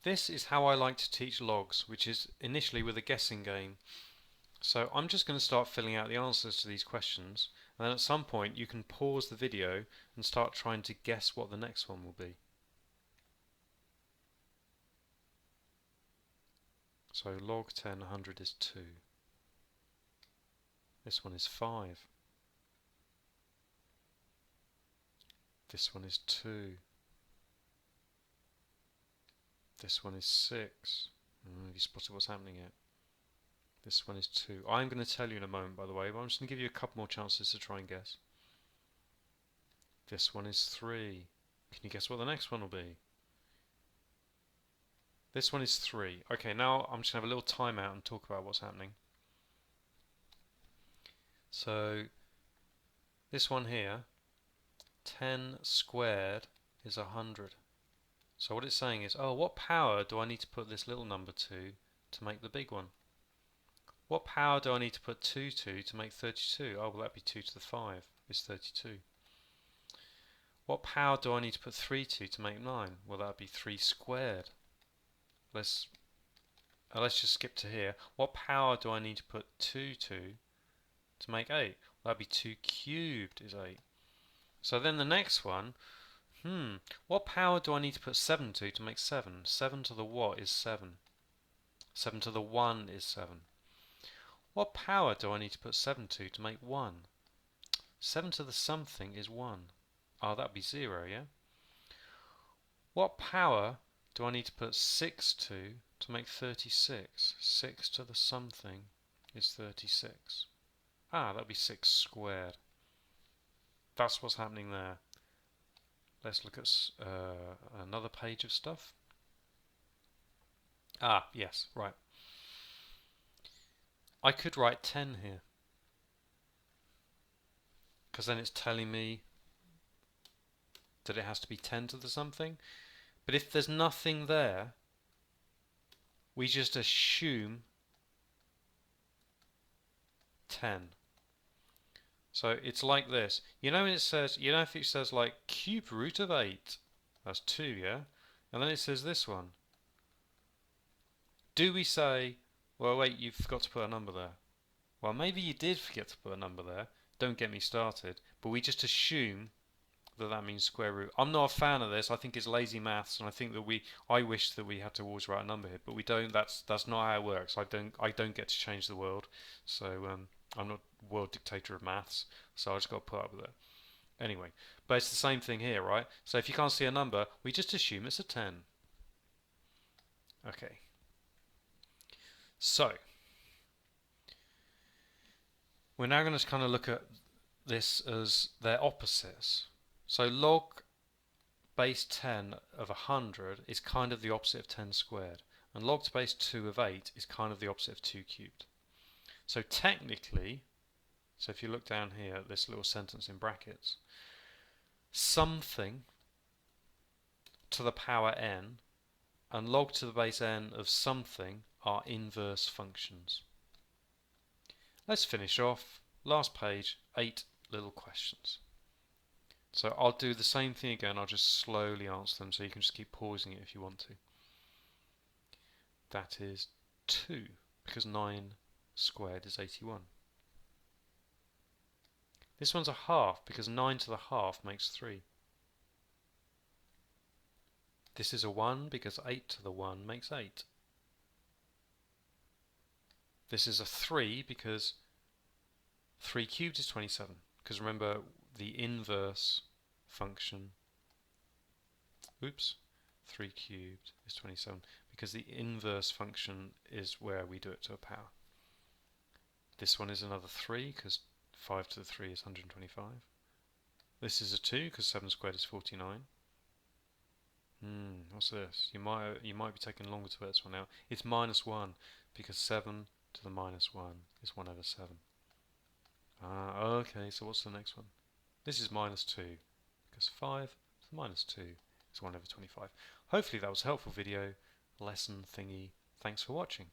This is how I like to teach logs, which is initially with a guessing game. So I'm just going to start filling out the answers to these questions, and then at some point you can pause the video and start trying to guess what the next one will be. So log 10 100 is 2. This one is 5. This one is 2. This one is 6. Have you spotted what's happening yet? This one is 2. I'm going to tell you in a moment, by the way, but I'm just going to give you a couple more chances to try and guess. This one is 3. Can you guess what the next one will be? This one is 3. Okay, now I'm just going to have a little timeout and talk about what's happening. So, this one here, 10 squared is 100. So what it's saying is, oh, what power do I need to put this little number to make the big one? What power do I need to put 2 to make 32? Oh, well, that'd be 2 to the 5 is 32. What power do I need to put 3 to make 9? Well, that'd be 3 squared. Let's just skip to here. What power do I need to put 2 to make 8? Well, that'd be 2 cubed is 8. So then the next one, what power do I need to put 7 to make 7? 7 to the what is 7? 7 to the 1 is 7. What power do I need to put 7 to make 1? 7 to the something is 1. Oh, that'd be 0, yeah? What power do I need to put 6 to make 36? 6 to the something is 36. Ah, that'd be 6 squared. That's what's happening there. Let's look at another page of stuff. Ah, yes, right. I could write 10 here, because then it's telling me that it has to be 10 to the something. But if there's nothing there, we just assume 10. So it's like this. You know when it says, if it says like cube root of 8, that's 2, yeah? And then it says this one. Do we say, well, wait, you forgot to put a number there? Well, maybe you did forget to put a number there. Don't get me started. But we just assume that means square root. I'm not a fan of this. I think it's lazy maths, and I think that I wish that we had to always write a number here, but we don't. That's not how it works. I don't get to change the world. So I'm not world dictator of maths. So I just got to put up with it. Anyway, but it's the same thing here, right? So if you can't see a number, we just assume it's a 10. Okay. So we're now going to kind of look at this as their opposites. So log base 10 of 100 is kind of the opposite of 10 squared, and log to base 2 of 8 is kind of the opposite of 2 cubed. So technically, so if you look down here at this little sentence in brackets, something to the power n and log to the base n of something are inverse functions. Let's finish off. Last page, 8 little questions. So I'll do the same thing again, I'll just slowly answer them so you can just keep pausing it if you want to. That is 2, because 9 squared is 81. This one's a half, because 9 to the half makes 3. This is a 1, because 8 to the 1 makes 8. This is a 3, because 3 cubed is 27. Because remember, the inverse function, 3 cubed is 27, because the inverse function is where we do it to a power. This one is another 3, because 5 to the 3 is 125. This is a 2, because 7 squared is 49. What's this? You might be taking longer to work this one out. It's minus 1, because 7 to the minus 1 is 1 over 7. Okay, so what's the next one? This is minus 2, because 5 to the minus 2 is 1 over 25. Hopefully that was a helpful video, lesson thingy. Thanks for watching.